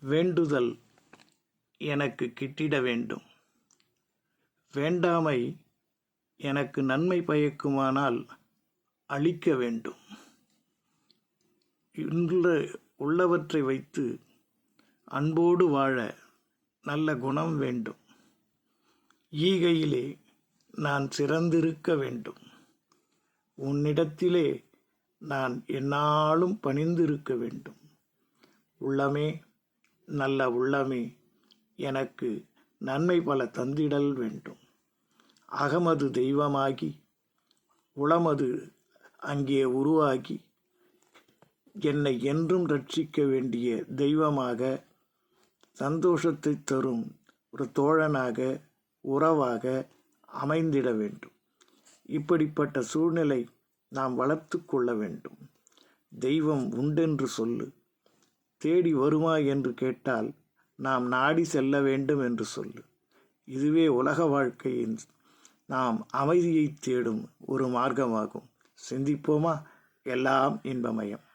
வேண்டுதல் எனக்கு கிட்டிட வேண்டும். வேண்டாமை எனக்கு நன்மை பயக்குமானால் அளிக்க வேண்டும். உள்ளவற்றை வைத்து அன்போடு வாழ நல்ல குணம் வேண்டும். ஈகையிலே நான் சிறந்திருக்க வேண்டும். உன்னிடத்திலே நான் எந்நாளும் பணிந்திருக்க வேண்டும். உள்ளமே, நல்ல உள்ளமே, எனக்கு நன்மை பல தந்திடல் வேண்டும். அகமது தெய்வமாகி உளமது அங்கே உருவாகி என்னை என்றும் ரட்சிக்க வேண்டிய தெய்வமாக, சந்தோஷத்தை தரும் ஒரு தோழனாக, உறவாக அமைந்திட வேண்டும். இப்படிப்பட்ட சூழ்நிலை நாம் வளர்த்து கொள்ள வேண்டும். தெய்வம் உண்டென்று சொல்லு, தேடி வருமா என்று கேட்டால் நாம் நாடி செல்ல வேண்டும் என்று சொல்லு. இதுவே உலக வாழ்க்கையின் நாம் அமைதியை தேடும் ஒரு மார்க்கமாகும். சிந்திப்போமா? எல்லாம் இன்பமயம்.